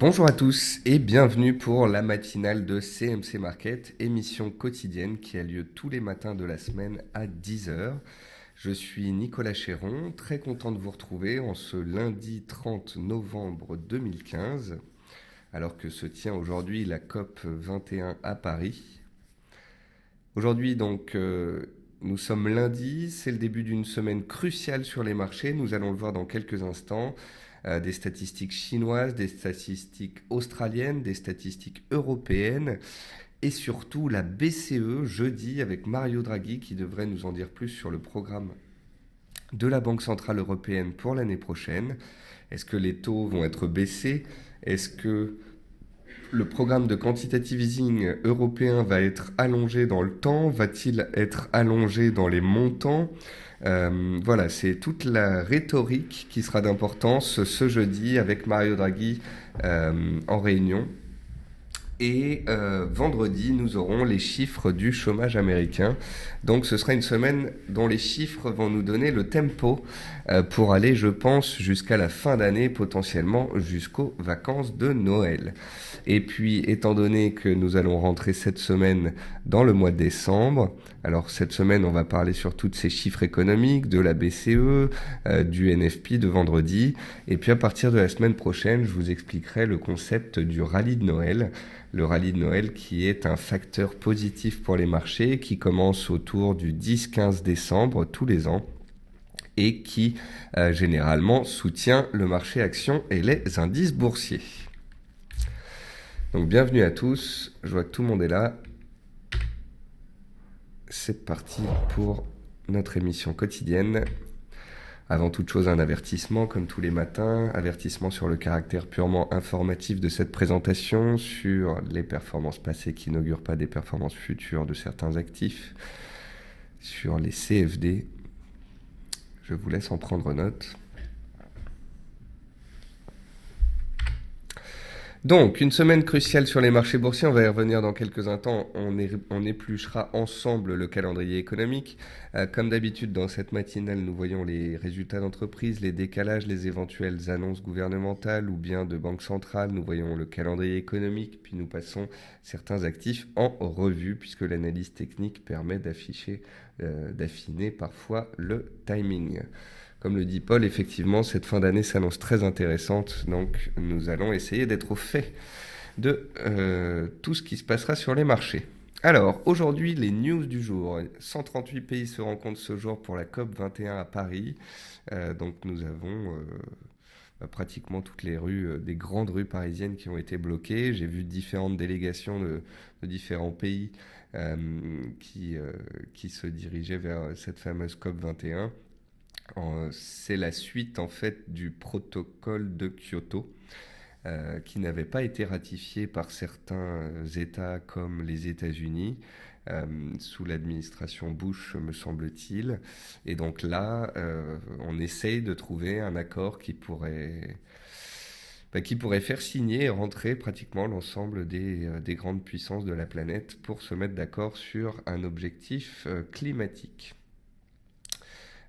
Bonjour à tous et bienvenue pour la matinale de CMC Market, émission quotidienne qui a lieu tous les matins de la semaine à 10 heures. Je suis Nicolas Chéron, très content de vous retrouver en ce lundi 30 novembre 2015, alors que se tient aujourd'hui la COP 21 à Paris. Aujourd'hui nous sommes lundi, c'est le début d'une semaine cruciale sur les marchés, nous allons le voir dans quelques instants. Des statistiques chinoises, des statistiques australiennes, des statistiques européennes et surtout la BCE jeudi avec Mario Draghi qui devrait nous en dire plus sur le programme de la Banque Centrale Européenne pour l'année prochaine. Est-ce que les taux vont être baissés? Est-ce que le programme de quantitative easing européen va être allongé dans le temps? Va-t-il être allongé dans les montants? Voilà, c'est toute la rhétorique qui sera d'importance ce jeudi avec Mario Draghi en réunion. Et vendredi, nous aurons les chiffres du chômage américain. Donc ce sera une semaine dont les chiffres vont nous donner le tempo pour aller, je pense, jusqu'à la fin d'année, potentiellement jusqu'aux vacances de Noël. Et puis, étant donné que nous allons rentrer cette semaine dans le mois de décembre, alors cette semaine, on va parler surtout de ces chiffres économiques, de la BCE, du NFP de vendredi. Et puis à partir de la semaine prochaine, je vous expliquerai le concept du rallye de Noël. Le rallye de Noël qui est un facteur positif pour les marchés, qui commence autour du 10-15 décembre tous les ans et qui généralement soutient le marché actions et les indices boursiers. Donc bienvenue à tous, je vois que tout le monde est là. C'est parti pour notre émission quotidienne. Avant toute chose, un avertissement, comme tous les matins, avertissement sur le caractère purement informatif de cette présentation, sur les performances passées qui n'augurent pas des performances futures de certains actifs, sur les CFD. Je vous laisse en prendre note. Donc, une semaine cruciale sur les marchés boursiers, on va y revenir dans quelques instants, on épluchera ensemble le calendrier économique. Comme d'habitude, dans cette matinale, nous voyons les résultats d'entreprise, les décalages, les éventuelles annonces gouvernementales ou bien de banque centrale, nous voyons le calendrier économique, puis nous passons certains actifs en revue, puisque l'analyse technique permet d'affiner parfois le timing. Comme le dit Paul, effectivement, cette fin d'année s'annonce très intéressante, donc nous allons essayer d'être au fait de tout ce qui se passera sur les marchés. Alors, aujourd'hui, les news du jour. 138 pays se rencontrent ce jour pour la COP 21 à Paris. Donc nous avons pratiquement toutes les rues, des grandes rues parisiennes qui ont été bloquées. J'ai vu différentes délégations de différents pays qui se dirigeaient vers cette fameuse COP 21. C'est la suite en fait du protocole de Kyoto qui n'avait pas été ratifié par certains États comme les États-Unis sous l'administration Bush, me semble-t-il. Et donc là, on essaye de trouver un accord qui pourrait faire signer et rentrer pratiquement l'ensemble des grandes puissances de la planète pour se mettre d'accord sur un objectif climatique.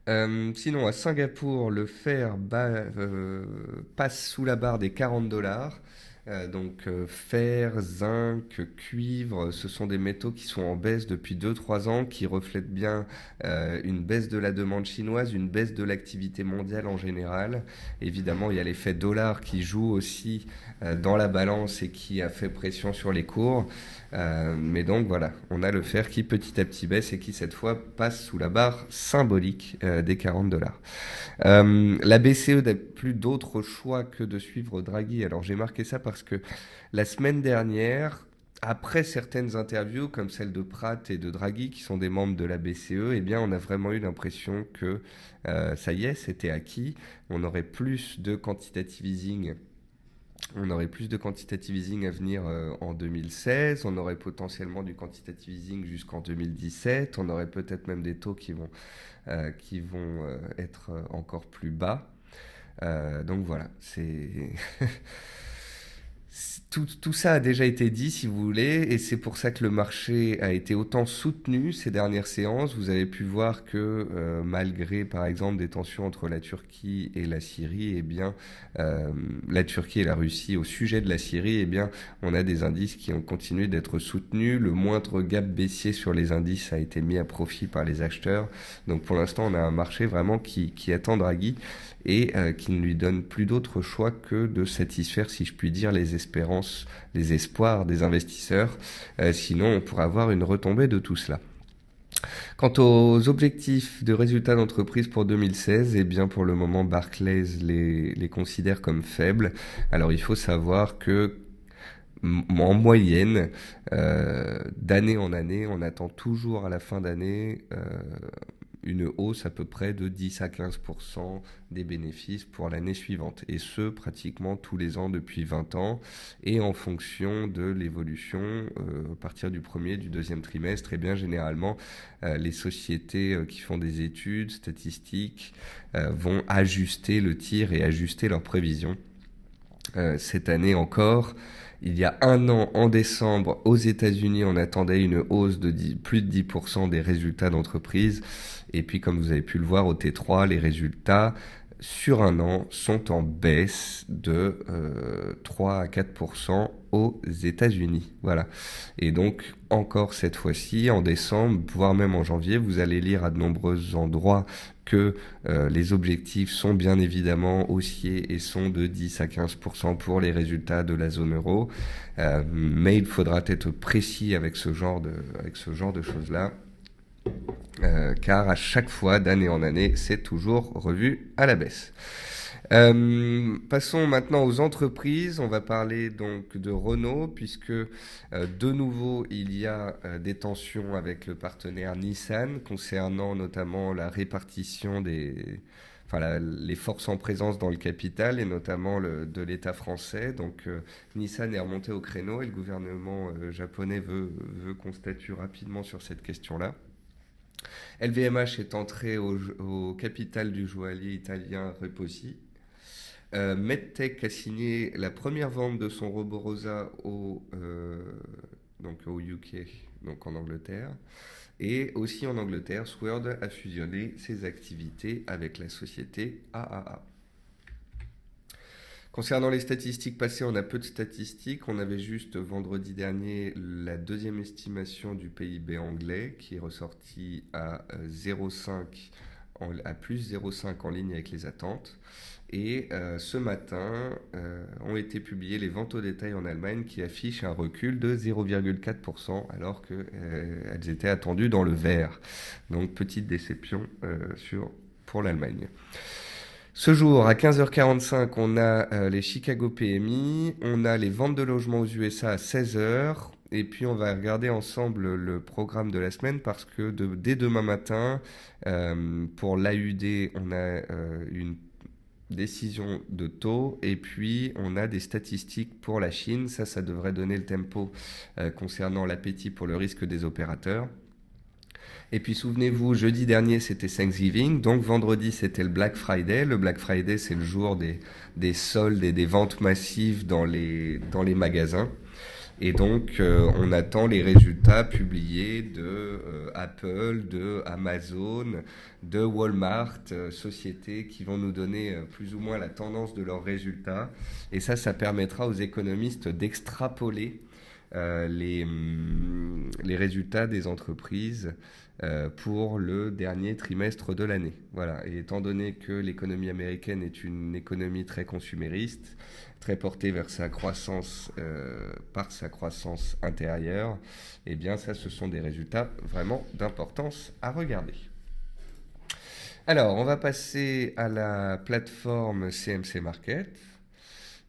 Sinon, à Singapour, le fer passe sous la barre des $40. Fer, zinc, cuivre, ce sont des métaux qui sont en baisse depuis 2-3 ans, qui reflètent bien une baisse de la demande chinoise, une baisse de l'activité mondiale en général. Évidemment, il y a l'effet dollar qui joue aussi dans la balance et qui a fait pression sur les cours. Mais donc voilà, on a le fer qui petit à petit baisse et qui cette fois passe sous la barre symbolique des $40. La BCE n'a plus d'autre choix que de suivre Draghi. Alors j'ai marqué ça parce que la semaine dernière, après certaines interviews comme celle de Pratt et de Draghi, qui sont des membres de la BCE, eh bien on a vraiment eu l'impression que ça y est, c'était acquis. On aurait plus de quantitative easing. On aurait plus de quantitative easing à venir en 2016, on aurait potentiellement du quantitative easing jusqu'en 2017, on aurait peut-être même des taux qui vont être encore plus bas. Donc voilà, tout ça a déjà été dit, si vous voulez, et c'est pour ça que le marché a été autant soutenu ces dernières séances. Vous avez pu voir que malgré, par exemple, des tensions entre la Turquie et la Syrie, eh bien, la Turquie et la Russie au sujet de la Syrie, eh bien, on a des indices qui ont continué d'être soutenus. Le moindre gap baissier sur les indices a été mis à profit par les acheteurs. Donc, pour l'instant, on a un marché vraiment qui attend Draghi et qui ne lui donne plus d'autre choix que de satisfaire, si je puis dire, les espérances, les espoirs des investisseurs. Sinon, on pourrait avoir une retombée de tout cela. Quant aux objectifs de résultats d'entreprise pour 2016, eh bien pour le moment Barclays les considère comme faibles. Alors il faut savoir que en moyenne, d'année en année, on attend toujours à la fin d'année une hausse à peu près de 10 à 15% des bénéfices pour l'année suivante. Et ce, pratiquement tous les ans depuis 20 ans. Et en fonction de l'évolution, à partir du premier, du deuxième trimestre, et bien généralement, les sociétés qui font des études statistiques vont ajuster le tir et ajuster leurs prévisions. Cette année encore, il y a un an, en décembre, aux États-Unis, on attendait une hausse de plus de 10% des résultats d'entreprise. Et puis, comme vous avez pu le voir au T3, les résultats sur un an sont en baisse de 3 à 4% aux États-Unis. Voilà. Et donc, encore cette fois-ci, en décembre, voire même en janvier, vous allez lire à de nombreux endroits que les objectifs sont bien évidemment haussiers et sont de 10 à 15% pour les résultats de la zone euro. Mais il faudra être précis avec ce genre de choses-là. Car à chaque fois, d'année en année, c'est toujours revu à la baisse. Passons maintenant aux entreprises. On va parler donc de Renault, puisque de nouveau il y a des tensions avec le partenaire Nissan concernant notamment la répartition les forces en présence dans le capital et notamment de l'État français. Donc Nissan est remonté au créneau et le gouvernement japonais veut qu'on statue rapidement sur cette question-là. LVMH est entré au capital du joaillier italien Reposi. Medtech a signé la première vente de son robot Rosa donc au UK, donc en Angleterre. Et aussi en Angleterre, Sword a fusionné ses activités avec la société AAA. Concernant les statistiques passées, on a peu de statistiques. On avait juste vendredi dernier la deuxième estimation du PIB anglais qui est ressortie à 0,5 à plus 0,5 en ligne avec les attentes. Et ce matin ont été publiées les ventes au détail en Allemagne qui affichent un recul de 0,4% alors qu'elles étaient attendues dans le vert. Donc petite déception pour l'Allemagne. Ce jour, à 15h45, on a les Chicago PMI, on a les ventes de logements aux USA à 16h, et puis on va regarder ensemble le programme de la semaine parce que dès demain matin, pour l'AUD, on a une décision de taux et puis on a des statistiques pour la Chine. Ça devrait donner le tempo concernant l'appétit pour le risque des opérateurs. Et puis souvenez-vous, jeudi dernier c'était Thanksgiving, donc vendredi c'était le Black Friday. Le Black Friday c'est le jour des soldes et des ventes massives dans les magasins. Et donc on attend les résultats publiés de Apple, de Amazon, de Walmart, sociétés qui vont nous donner plus ou moins la tendance de leurs résultats. Et ça permettra aux économistes d'extrapoler les résultats des entreprises pour le dernier trimestre de l'année. Voilà. Et étant donné que l'économie américaine est une économie très consumériste, très portée vers sa croissance par sa croissance intérieure, eh bien ça, ce sont des résultats vraiment d'importance à regarder. Alors, on va passer à la plateforme CMC Market.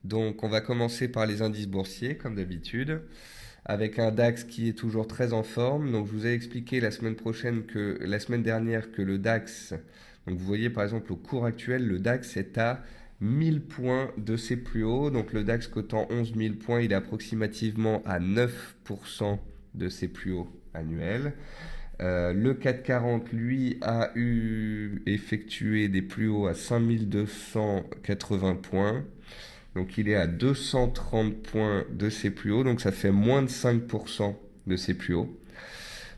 Donc, on va commencer par les indices boursiers, comme d'habitude, avec un DAX qui est toujours très en forme. Donc, je vous ai expliqué la semaine dernière que le DAX, donc vous voyez par exemple au cours actuel, le DAX est à 1000 points de ses plus hauts. Donc, le DAX cotant 11 000 points, il est approximativement à 9% de ses plus hauts annuels. Le CAC 40, lui, a effectué des plus hauts à 5280 points. Donc il est à 230 points de ses plus hauts, donc ça fait moins de 5% de ses plus hauts.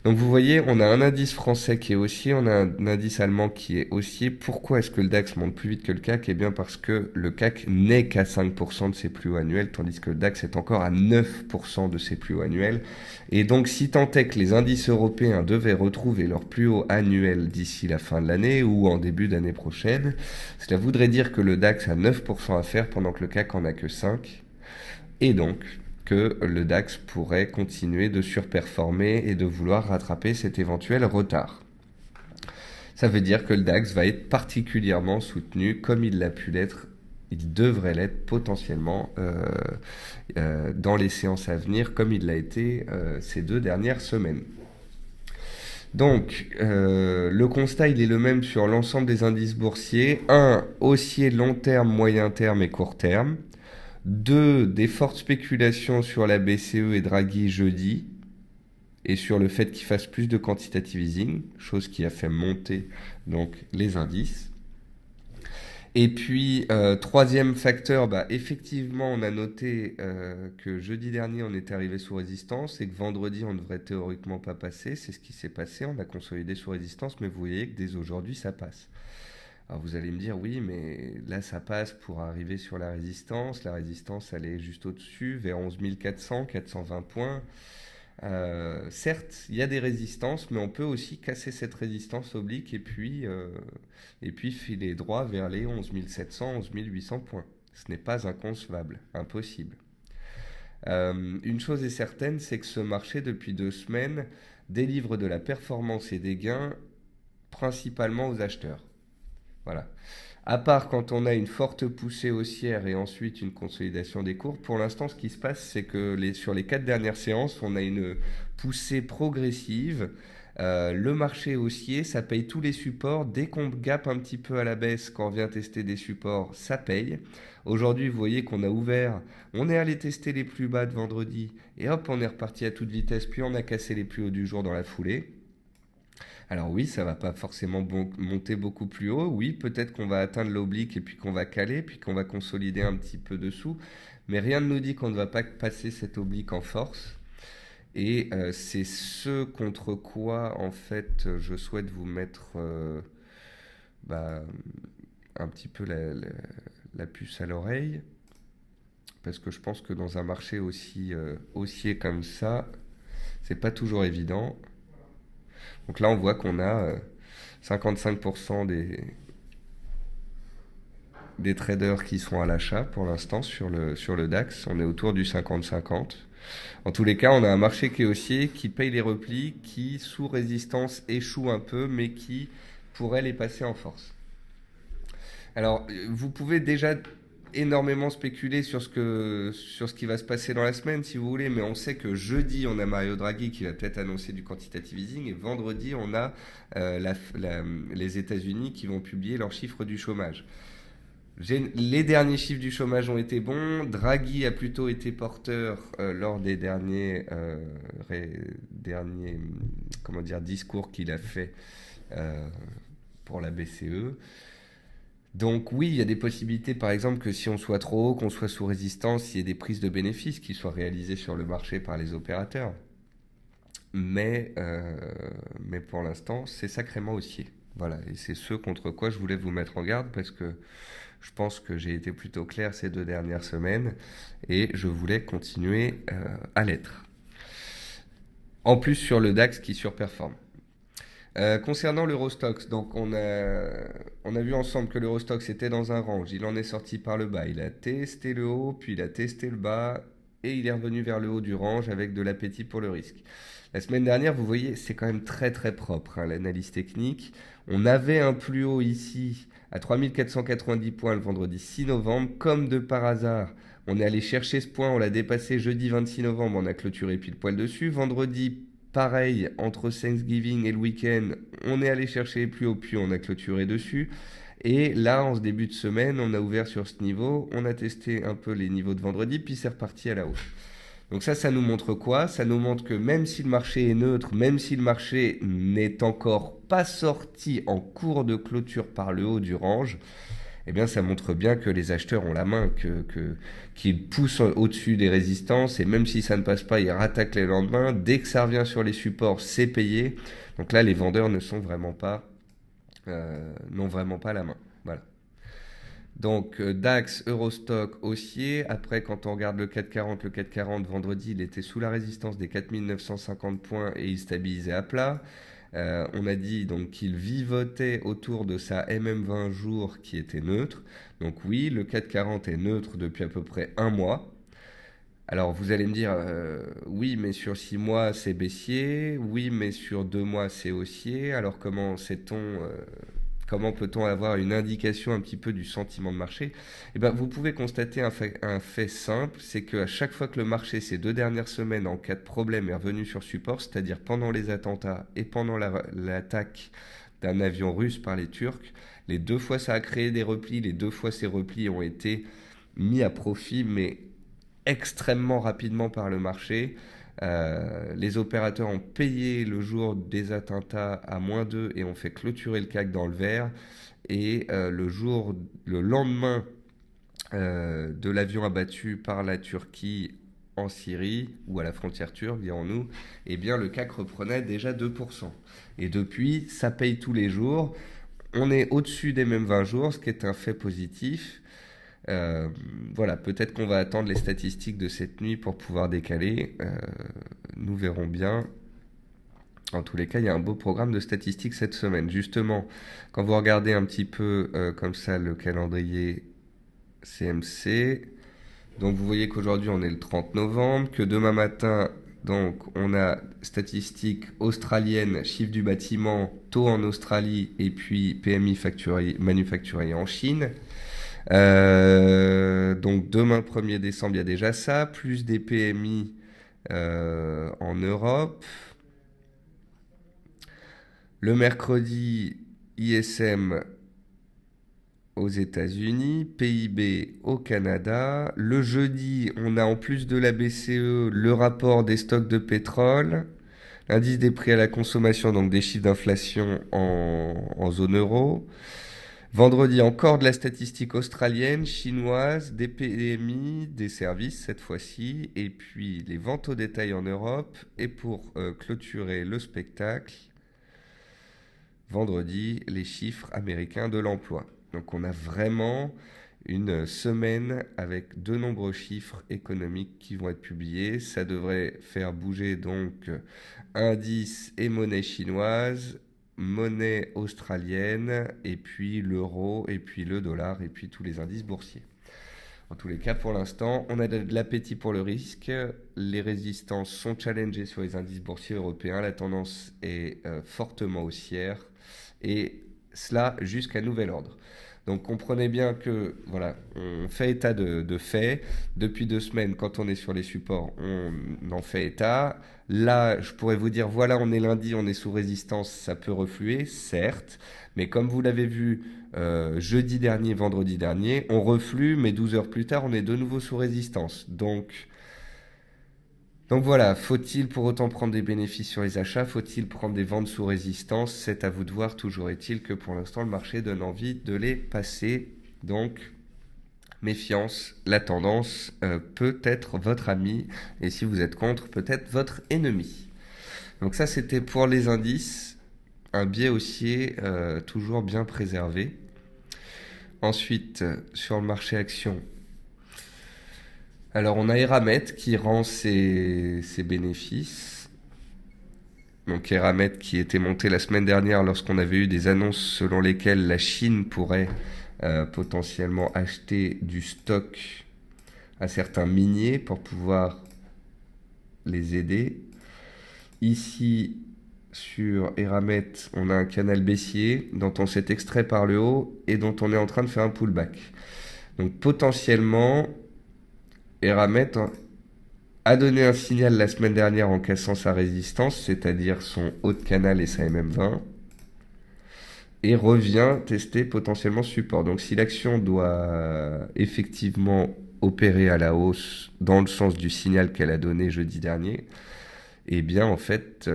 Donc vous voyez, on a un indice français qui est haussier, on a un indice allemand qui est haussier. Pourquoi est-ce que le DAX monte plus vite que le CAC? Eh bien parce que le CAC n'est qu'à 5% de ses plus hauts annuels, tandis que le DAX est encore à 9% de ses plus hauts annuels. Et donc si tant est que les indices européens devaient retrouver leur plus haut annuel d'ici la fin de l'année ou en début d'année prochaine, cela voudrait dire que le DAX a 9% à faire pendant que le CAC en a que 5%. Et donc que le DAX pourrait continuer de surperformer et de vouloir rattraper cet éventuel retard. Ça veut dire que le DAX va être particulièrement soutenu comme il l'a pu l'être, il devrait l'être potentiellement dans les séances à venir comme il l'a été ces 2 dernières semaines. Donc, le constat, il est le même sur l'ensemble des indices boursiers. 1, haussier long terme, moyen terme et court terme. 2, des fortes spéculations sur la BCE et Draghi jeudi et sur le fait qu'il fasse plus de quantitative easing, chose qui a fait monter donc les indices. Et puis, troisième facteur, effectivement, on a noté que jeudi dernier, on était arrivé sous résistance et que vendredi, on ne devrait théoriquement pas passer. C'est ce qui s'est passé, on a consolidé sous résistance, mais vous voyez que dès aujourd'hui, ça passe. Alors vous allez me dire, oui, mais là, ça passe pour arriver sur la résistance. La résistance, elle est juste au-dessus, vers 11 400, 420 points. Certes, il y a des résistances, mais on peut aussi casser cette résistance oblique et puis filer droit vers les 11 700, 11 800 points. Ce n'est pas inconcevable, impossible. Une chose est certaine, c'est que ce marché, depuis 2 semaines, délivre de la performance et des gains principalement aux acheteurs. Voilà. À part quand on a une forte poussée haussière et ensuite une consolidation des cours, pour l'instant, ce qui se passe, c'est que sur les 4 dernières séances, on a une poussée progressive. Le marché haussier, ça paye tous les supports. Dès qu'on gappe un petit peu à la baisse, quand on vient tester des supports, ça paye. Aujourd'hui, vous voyez qu'on a ouvert, on est allé tester les plus bas de vendredi et hop, on est reparti à toute vitesse, puis on a cassé les plus hauts du jour dans la foulée. Alors oui, ça va pas forcément monter beaucoup plus haut. Oui, peut-être qu'on va atteindre l'oblique et puis qu'on va caler, puis qu'on va consolider un petit peu dessous. Mais rien ne nous dit qu'on ne va pas passer cet oblique en force. Et c'est ce contre quoi, en fait, je souhaite vous mettre un petit peu la puce à l'oreille. Parce que je pense que dans un marché aussi haussier comme ça, c'est pas toujours évident. Donc là, on voit qu'on a 55% des traders qui sont à l'achat pour l'instant sur le DAX. On est autour du 50-50. En tous les cas, on a un marché qui est haussier, qui paye les replis, qui, sous résistance, échoue un peu, mais qui pourrait les passer en force. Alors, vous pouvez déjà énormément spéculer sur ce qui va se passer dans la semaine, si vous voulez, mais on sait que jeudi, on a Mario Draghi qui va peut-être annoncer du quantitative easing, et vendredi, on a les États-Unis qui vont publier leurs chiffres du chômage. Les derniers chiffres du chômage ont été bons. Draghi a plutôt été porteur lors des derniers discours qu'il a fait pour la BCE. Donc oui, il y a des possibilités, par exemple, que si on soit trop haut, qu'on soit sous résistance, il y ait des prises de bénéfices qui soient réalisées sur le marché par les opérateurs. Mais pour l'instant, c'est sacrément haussier. Voilà, et c'est ce contre quoi je voulais vous mettre en garde, parce que je pense que j'ai été plutôt clair ces 2 dernières semaines, et je voulais continuer à l'être. En plus sur le DAX qui surperforme. Concernant l'Eurostoxx, donc on a vu ensemble que l'Eurostoxx était dans un range, il en est sorti par le bas, il a testé le haut, puis il a testé le bas, et il est revenu vers le haut du range avec de l'appétit pour le risque. La semaine dernière, vous voyez, c'est quand même très très propre, l'analyse technique. On avait un plus haut ici à 3490 points le vendredi 6 novembre, comme de par hasard. On est allé chercher ce point, on l'a dépassé jeudi 26 novembre, on a clôturé pile poil dessus. Vendredi, pareil, entre Thanksgiving et le week-end, on est allé chercher les plus hauts, puis on a clôturé dessus. Et là, en ce début de semaine, on a ouvert sur ce niveau, on a testé un peu les niveaux de vendredi, puis c'est reparti à la hausse. Donc ça nous montre quoi? Ça nous montre que même si le marché est neutre, même si le marché n'est encore pas sorti en cours de clôture par le haut du range, eh bien ça montre bien que les acheteurs ont la main, qu'ils poussent au-dessus des résistances, et même si ça ne passe pas, ils rattaquent les lendemains. Dès que ça revient sur les supports, c'est payé. Donc là, les vendeurs ne sont vraiment pas, n'ont vraiment pas la main. Voilà. Donc DAX, Eurostock, haussier. Après, quand on regarde le CAC 40 vendredi, il était sous la résistance des 4950 points et il stabilisait à plat. On a dit donc qu'il vivotait autour de sa MM20 jours qui était neutre. Donc oui, le CAC 40 est neutre depuis à peu près un mois. Alors vous allez me dire, oui, mais sur 6 mois c'est baissier, oui, mais sur 2 mois c'est haussier. Alors comment sait-on, comment peut-on avoir une indication un petit peu du sentiment de marché? Eh ben, vous pouvez constater un fait simple, c'est qu'à chaque fois que le marché ces 2 dernières semaines, en cas de problème, est revenu sur support, c'est-à-dire pendant les attentats et pendant l'attaque d'un avion russe par les Turcs, les 2 fois ça a créé des replis, les 2 fois ces replis ont été mis à profit, mais extrêmement rapidement par le marché. Les opérateurs ont payé le jour des attentats à -2 et ont fait clôturer le CAC dans le vert. Et le lendemain de l'avion abattu par la Turquie en Syrie, ou à la frontière turque, dirons-nous, eh bien le CAC reprenait déjà 2%. Et depuis, ça paye tous les jours. On est au-dessus des mêmes 20 jours, ce qui est un fait positif. Euh, voilà, peut-être qu'on va attendre les statistiques de cette nuit pour pouvoir décaler. Nous verrons bien. En tous les cas, il y a un beau programme de statistiques cette semaine. Justement, quand vous regardez un petit peu comme ça le calendrier CMC, donc vous voyez qu'aujourd'hui on est le 30 novembre, que demain matin, donc on a statistiques australiennes, chiffre du bâtiment, taux en Australie et puis PMI manufacturier en Chine. Donc demain 1er décembre, il y a déjà ça, plus des PMI en Europe. Le mercredi, ISM aux États-Unis, PIB au Canada. Le jeudi, on a en plus de la BCE le rapport des stocks de pétrole, l'indice des prix à la consommation, donc des chiffres d'inflation en zone euro. Vendredi, encore de la statistique australienne, chinoise, des PMI, des services cette fois-ci, et puis les ventes au détail en Europe. Et pour clôturer le spectacle, vendredi, les chiffres américains de l'emploi. Donc on a vraiment une semaine avec de nombreux chiffres économiques qui vont être publiés. Ça devrait faire bouger donc indice et monnaie chinoise, monnaie australienne, et puis l'euro, et puis le dollar, et puis tous les indices boursiers. En tous les cas, pour l'instant, on a de l'appétit pour le risque. Les résistances sont challengées sur les indices boursiers européens. La tendance est fortement haussière, et cela jusqu'à nouvel ordre. Donc comprenez bien que voilà, on fait état de faits. Depuis 2 semaines, quand on est sur les supports, on en fait état. Là, je pourrais vous dire, voilà, on est lundi, on est sous résistance, ça peut refluer, certes. Mais comme vous l'avez vu jeudi dernier, vendredi dernier, on reflue, mais 12 heures plus tard, on est de nouveau sous résistance. Donc voilà, faut-il pour autant prendre des bénéfices sur les achats? Faut-il prendre des ventes sous résistance? C'est à vous de voir. Toujours est-il que pour l'instant, le marché donne envie de les passer. Donc, méfiance, la tendance peut être votre ami. Et si vous êtes contre, peut-être votre ennemi. Donc ça, c'était pour les indices. Un biais haussier toujours bien préservé. Ensuite, sur le marché action, alors on a Eramet qui rend ses bénéfices. Donc Eramet qui était monté la semaine dernière lorsqu'on avait eu des annonces selon lesquelles la Chine pourrait potentiellement acheter du stock à certains miniers pour pouvoir les aider. Ici, sur Eramet, on a un canal baissier dont on s'est extrait par le haut et dont on est en train de faire un pullback. Donc potentiellement, Eramet a donné un signal la semaine dernière en cassant sa résistance, c'est-à-dire son haut de canal et sa MM20, et revient tester potentiellement support. Donc si l'action doit effectivement opérer à la hausse dans le sens du signal qu'elle a donné jeudi dernier, eh bien en fait,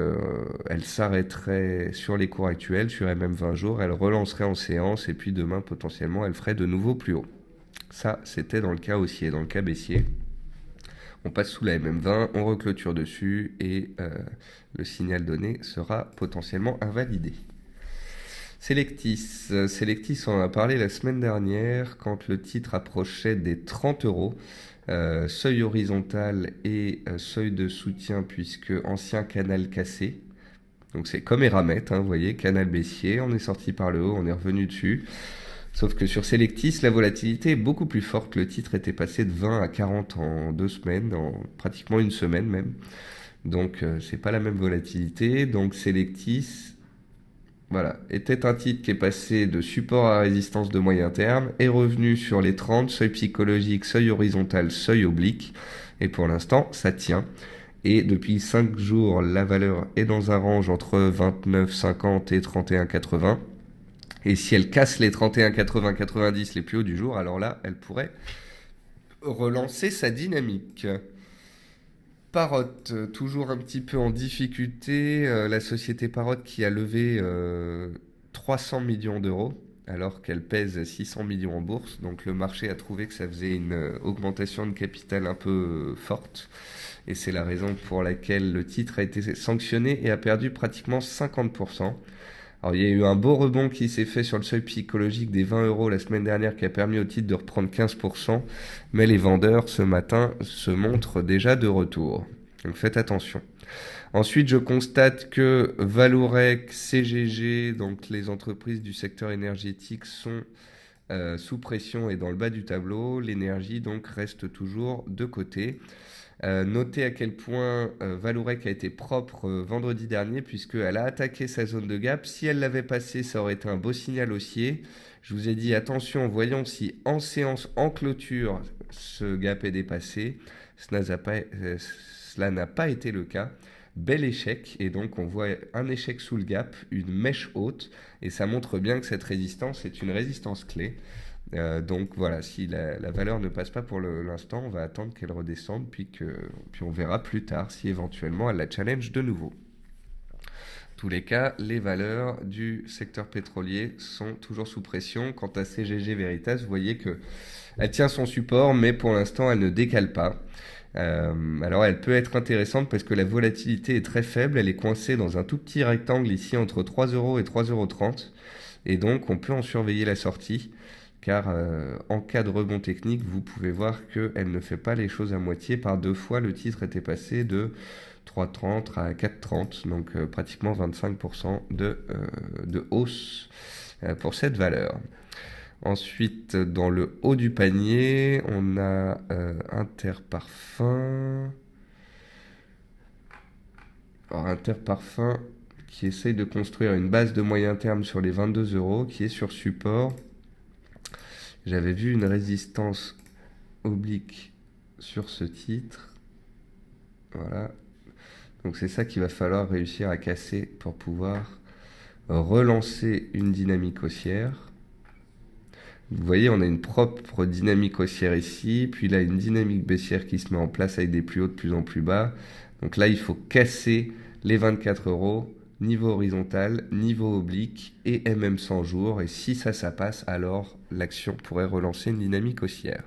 elle s'arrêterait sur les cours actuels, sur MM20 jours, elle relancerait en séance et puis demain potentiellement elle ferait de nouveau plus haut. Ça, c'était dans le cas haussier. Dans le cas baissier, on passe sous la MM20, on reclôture dessus et le signal donné sera potentiellement invalidé. Selectis. Selectis, on en a parlé la semaine dernière quand le titre approchait des 30 euros. Seuil horizontal et seuil de soutien puisque ancien canal cassé. Donc c'est comme Eramet, vous voyez, canal baissier, on est sorti par le haut, on est revenu dessus. Sauf que sur Selectis, la volatilité est beaucoup plus forte. Le titre était passé de 20 à 40 en 2 semaines, en pratiquement une semaine même. Donc c'est pas la même volatilité. Donc Selectis, voilà, était un titre qui est passé de support à résistance de moyen terme, est revenu sur les 30, seuil psychologique, seuil horizontal, seuil oblique. Et pour l'instant, ça tient. Et depuis 5 jours, la valeur est dans un range entre 29,50 et 31,80. Et si elle casse les 31,80, 90 les plus hauts du jour, alors là, elle pourrait relancer sa dynamique. Parrot, toujours un petit peu en difficulté. La société Parrot qui a levé 300 millions d'euros alors qu'elle pèse 600 millions en bourse. Donc le marché a trouvé que ça faisait une augmentation de capital un peu forte. Et c'est la raison pour laquelle le titre a été sanctionné et a perdu pratiquement 50%. Alors, il y a eu un beau rebond qui s'est fait sur le seuil psychologique des 20 euros la semaine dernière qui a permis au titre de reprendre 15%. Mais les vendeurs, ce matin, se montrent déjà de retour. Donc faites attention. Ensuite, je constate que Vallourec, CGG, donc les entreprises du secteur énergétique, sont sous pression et dans le bas du tableau. L'énergie, donc, reste toujours de côté. Notez à quel point Vallourec a été propre vendredi dernier puisqu'elle a attaqué sa zone de gap. Si elle l'avait passé, ça aurait été un beau signal haussier. Je vous ai dit attention, voyons si en séance, en clôture, ce gap est dépassé. Cela n'a pas été le cas. Bel échec, et donc on voit un échec sous le gap, une mèche haute, et ça montre bien que cette résistance est une résistance clé. Donc voilà, si la valeur ne passe pas pour l'instant, on va attendre qu'elle redescende, puis on verra plus tard si éventuellement elle la challenge de nouveau. En tous les cas, les valeurs du secteur pétrolier sont toujours sous pression. Quant à CGG Veritas, vous voyez qu'elle tient son support, mais pour l'instant, elle ne décale pas. Alors elle peut être intéressante parce que la volatilité est très faible, elle est coincée dans un tout petit rectangle ici entre 3 euros et 3,30 euros. Et donc on peut en surveiller la sortie. Car en cas de rebond technique, vous pouvez voir qu'elle ne fait pas les choses à moitié. Par 2 fois, le titre était passé de 3,30 à 4,30, donc pratiquement 25% de hausse pour cette valeur. Ensuite, dans le haut du panier, on a Interparfums. Alors, Interparfums qui essaye de construire une base de moyen terme sur les 22 euros, qui est sur support. J'avais vu une résistance oblique sur ce titre. Voilà. Donc c'est ça qu'il va falloir réussir à casser pour pouvoir relancer une dynamique haussière. Vous voyez, on a une propre dynamique haussière ici, puis là une dynamique baissière qui se met en place avec des plus hauts de plus en plus bas. Donc là, il faut casser les 24 euros. Niveau horizontal, niveau oblique et MM 100 jours. Et si ça passe, alors l'action pourrait relancer une dynamique haussière.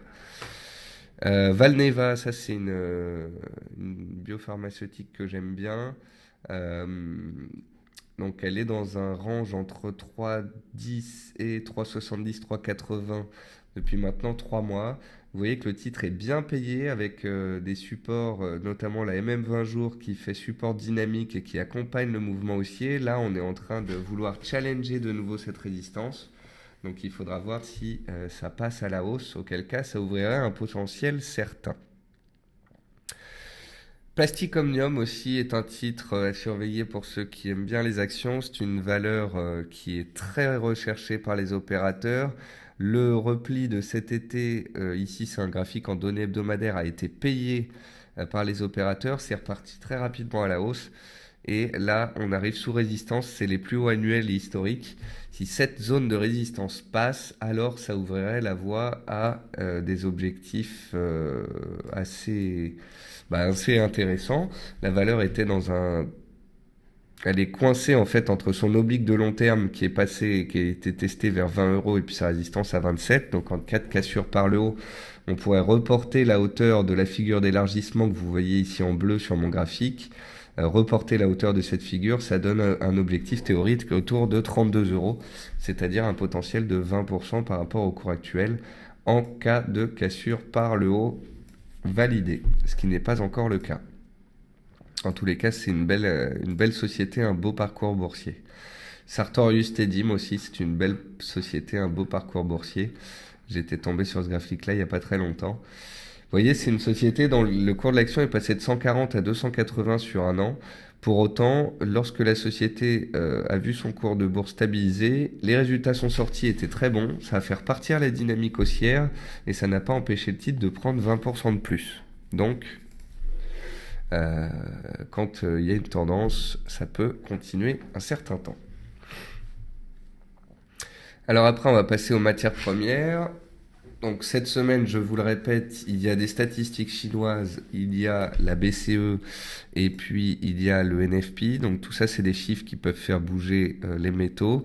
Valneva, ça c'est une biopharmaceutique que j'aime bien. Donc elle est dans un range entre 3,10 et 3,70, 3,80 depuis maintenant 3 mois. Vous voyez que le titre est bien payé avec des supports, notamment la MM20 jours qui fait support dynamique et qui accompagne le mouvement haussier. Là, on est en train de vouloir challenger de nouveau cette résistance. Donc il faudra voir si ça passe à la hausse, auquel cas ça ouvrirait un potentiel certain. Plastic Omnium aussi est un titre à surveiller pour ceux qui aiment bien les actions. C'est une valeur qui est très recherchée par les opérateurs. Le repli de cet été, ici c'est un graphique en données hebdomadaires, a été payé par les opérateurs. C'est reparti très rapidement à la hausse. Et là, on arrive sous résistance, c'est les plus hauts annuels et historiques. Si cette zone de résistance passe, alors ça ouvrirait la voie à des objectifs assez intéressants. La valeur était elle est coincée en fait entre son oblique de long terme qui a été testé vers 20 euros et puis sa résistance à 27. Donc en cas de cassure par le haut, on pourrait reporter la hauteur de la figure d'élargissement que vous voyez ici en bleu sur mon graphique. Reporter la hauteur de cette figure, ça donne un objectif théorique autour de 32 euros, c'est-à-dire un potentiel de 20% par rapport au cours actuel en cas de cassure par le haut validé, ce qui n'est pas encore le cas. En tous les cas, c'est une belle société, un beau parcours boursier. Sartorius Tedim aussi, c'est une belle société, un beau parcours boursier. J'étais tombé sur ce graphique-là il n'y a pas très longtemps. Vous voyez, c'est une société dont le cours de l'action est passé de 140 à 280 sur un an. Pour autant, lorsque la société a vu son cours de bourse stabiliser, les résultats sont sortis, étaient très bons, ça a fait repartir la dynamique haussière et ça n'a pas empêché le titre de prendre 20% de plus. Donc, quand il y a une tendance, ça peut continuer un certain temps. Alors après, on va passer aux matières premières. Donc cette semaine, je vous le répète, il y a des statistiques chinoises, il y a la BCE et puis il y a le NFP. Donc tout ça, c'est des chiffres qui peuvent faire bouger les métaux.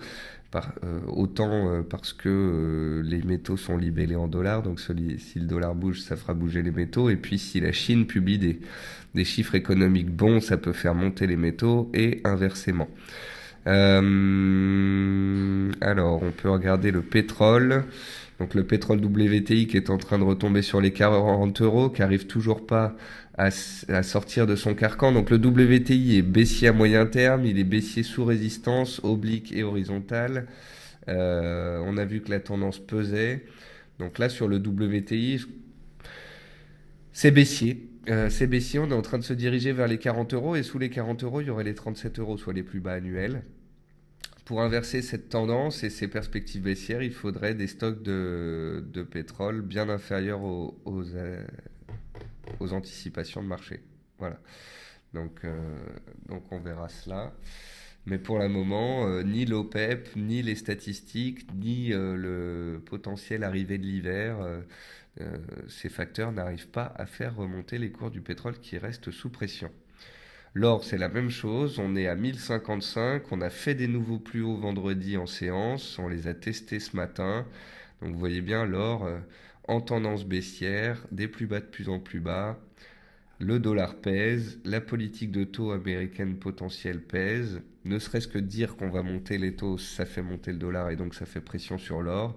Autant parce que les métaux sont libellés en dollars, donc si le dollar bouge, ça fera bouger les métaux. Et puis si la Chine publie des chiffres économiques bons, ça peut faire monter les métaux et inversement. Alors, on peut regarder le pétrole. Donc le pétrole WTI qui est en train de retomber sur les 40 euros, qui arrive toujours pas à sortir de son carcan. Donc le WTI est baissier à moyen terme, il est baissier sous résistance, oblique et horizontale. On a vu que la tendance pesait. Donc là sur le WTI, c'est baissier. C'est baissier, on est en train de se diriger vers les 40 euros et sous les 40 euros, il y aurait les 37 euros, soit les plus bas annuels. Pour inverser cette tendance et ces perspectives baissières, il faudrait des stocks de pétrole bien inférieurs aux anticipations de marché. Voilà. Donc on verra cela. Mais pour le moment, ni l'OPEP, ni les statistiques, ni le potentiel arrivé de l'hiver, ces facteurs n'arrivent pas à faire remonter les cours du pétrole qui restent sous pression. L'or, c'est la même chose, on est à 1055, on a fait des nouveaux plus hauts vendredi en séance, on les a testés ce matin. Donc vous voyez bien l'or en tendance baissière, des plus bas de plus en plus bas. Le dollar pèse, la politique de taux américaine potentielle pèse. Ne serait-ce que dire qu'on va monter les taux, ça fait monter le dollar et donc ça fait pression sur l'or.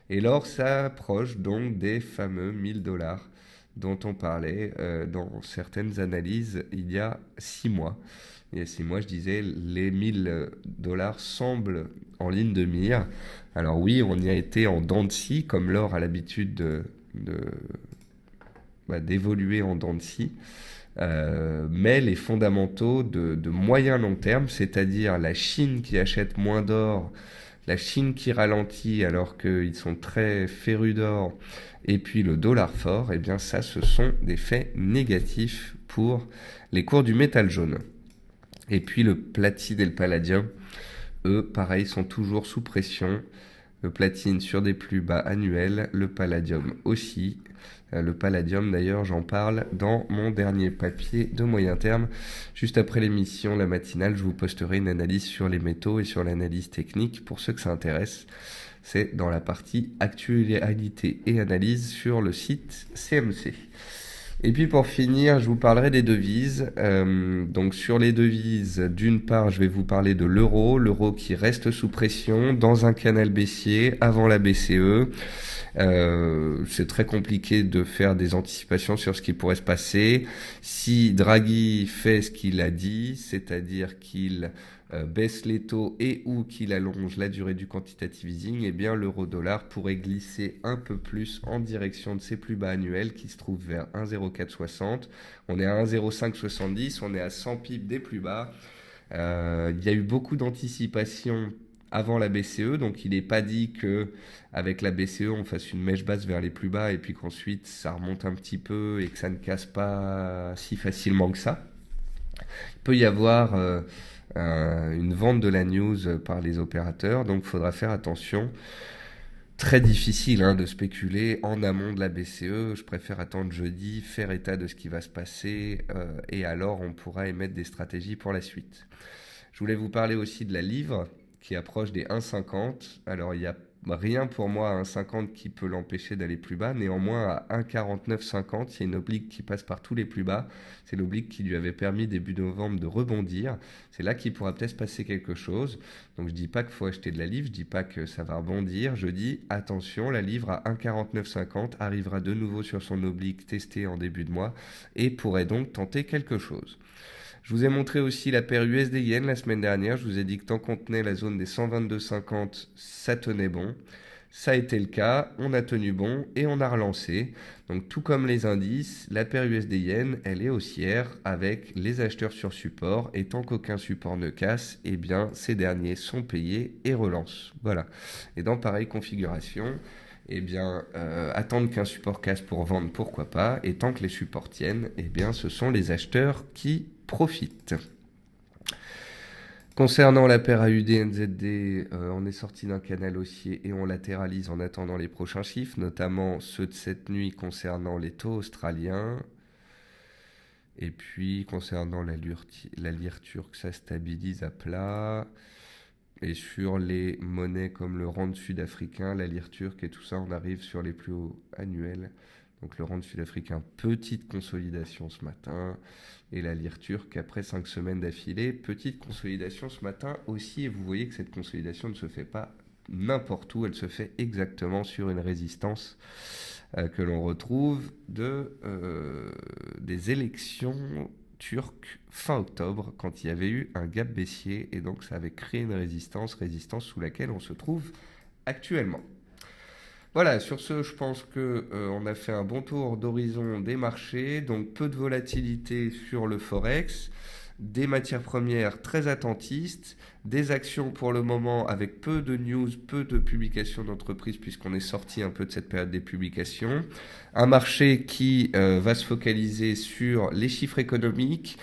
Et l'or s'approche donc des fameux 1000 dollars dont on parlait dans certaines analyses il y a 6 mois. Il y a 6 mois, je disais, les 1000 dollars semblent en ligne de mire. Alors oui, on y a été en dents de scie, comme l'or a l'habitude d'évoluer en dents de scie. Mais les fondamentaux de moyen long terme, c'est-à-dire la Chine qui achète moins d'or, la Chine qui ralentit alors qu'ils sont très férus d'or, et puis le dollar fort, eh bien ça, ce sont des faits négatifs pour les cours du métal jaune. Et puis le platine et le palladium, eux, pareil, sont toujours sous pression. Le platine sur des plus bas annuels, le palladium aussi. Le palladium, d'ailleurs, j'en parle dans mon dernier papier de moyen terme. Juste après l'émission, la matinale, je vous posterai une analyse sur les métaux et sur l'analyse technique. Pour ceux que ça intéresse, c'est dans la partie actualité et analyse sur le site CMC. Et puis pour finir, je vous parlerai des devises. Donc sur les devises, d'une part, je vais vous parler de l'euro qui reste sous pression dans un canal baissier avant la BCE. C'est très compliqué de faire des anticipations sur ce qui pourrait se passer. Si Draghi fait ce qu'il a dit, c'est-à-dire qu'il baisse les taux et ou qu'il allonge la durée du quantitative easing, eh bien l'euro-dollar pourrait glisser un peu plus en direction de ses plus bas annuels qui se trouvent vers 1,0460. On est à 1,0570, on est à 100 pips des plus bas. Il y a eu beaucoup d'anticipation avant la BCE, donc il n'est pas dit que avec la BCE on fasse une mèche basse vers les plus bas et puis qu'ensuite ça remonte un petit peu et que ça ne casse pas si facilement que ça. Il peut y avoir une vente de la news par les opérateurs, donc il faudra faire attention. Très difficile de spéculer en amont de la BCE. Je préfère attendre jeudi, faire état de ce qui va se passer et alors on pourra émettre des stratégies pour la suite. Je voulais vous parler aussi de la livre qui approche des 1,50. Alors il n'y a rien pour moi à 1,50 qui peut l'empêcher d'aller plus bas. Néanmoins à 1,4950, il y a une oblique qui passe par tous les plus bas. C'est l'oblique qui lui avait permis début novembre de rebondir. C'est là qu'il pourra peut-être se passer quelque chose. Donc je dis pas qu'il faut acheter de la livre, je dis pas que ça va rebondir. Je dis attention, la livre à 1,4950 arrivera de nouveau sur son oblique testé en début de mois et pourrait donc tenter quelque chose. Je vous ai montré aussi la paire USD-Yen la semaine dernière. Je vous ai dit que tant qu'on tenait la zone des 122,50, ça tenait bon. Ça a été le cas, on a tenu bon et on a relancé. Donc tout comme les indices, la paire USD-Yen, elle est haussière avec les acheteurs sur support. Et tant qu'aucun support ne casse, eh bien ces derniers sont payés et relancent. Voilà. Et dans pareille configuration, eh bien, attendre qu'un support casse pour vendre, pourquoi pas. Et tant que les supports tiennent, eh bien, ce sont les acheteurs qui profitent. Concernant la paire AUD-NZD, on est sorti d'un canal haussier et on latéralise en attendant les prochains chiffres, notamment ceux de cette nuit concernant les taux australiens. Et puis, concernant la lire turque, ça stabilise à plat. Et sur les monnaies comme le rand sud-africain, la lire turque et tout ça, on arrive sur les plus hauts annuels. Donc le rand sud-africain, petite consolidation ce matin. Et la lire turque, après 5 semaines d'affilée, petite consolidation ce matin aussi. Et vous voyez que cette consolidation ne se fait pas n'importe où, elle se fait exactement sur une résistance que l'on retrouve des élections turques fin octobre, quand il y avait eu un gap baissier, et donc ça avait créé une résistance sous laquelle on se trouve actuellement. Voilà, sur ce, je pense que on a fait un bon tour d'horizon des marchés, donc peu de volatilité sur le Forex, des matières premières très attentistes, des actions pour le moment avec peu de news, peu de publications d'entreprises puisqu'on est sorti un peu de cette période des publications, un marché qui va se focaliser sur les chiffres économiques,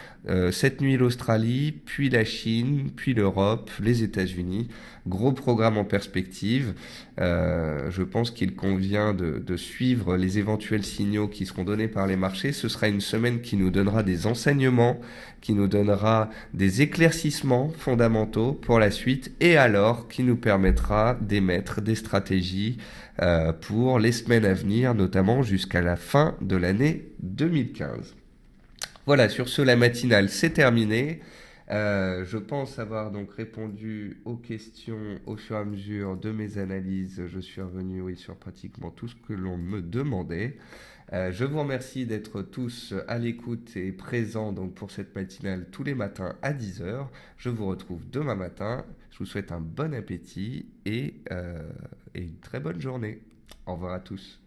cette nuit l'Australie, puis la Chine, puis l'Europe, les États-Unis, gros programme en perspective. Je pense qu'il convient de suivre les éventuels signaux qui seront donnés par les marchés. Ce sera une semaine qui nous donnera des enseignements, qui nous donnera des éclaircissements fondamentaux pour la suite et alors qui nous permettra d'émettre des stratégies pour les semaines à venir, notamment jusqu'à la fin de l'année 2015. Voilà, sur ce, la matinale, c'est terminé. Je pense avoir donc répondu aux questions au fur et à mesure de mes analyses. Je suis revenu, oui, sur pratiquement tout ce que l'on me demandait. Je vous remercie d'être tous à l'écoute et présents donc pour cette matinale tous les matins à 10h. Je vous retrouve demain matin. Je vous souhaite un bon appétit et une très bonne journée. Au revoir à tous.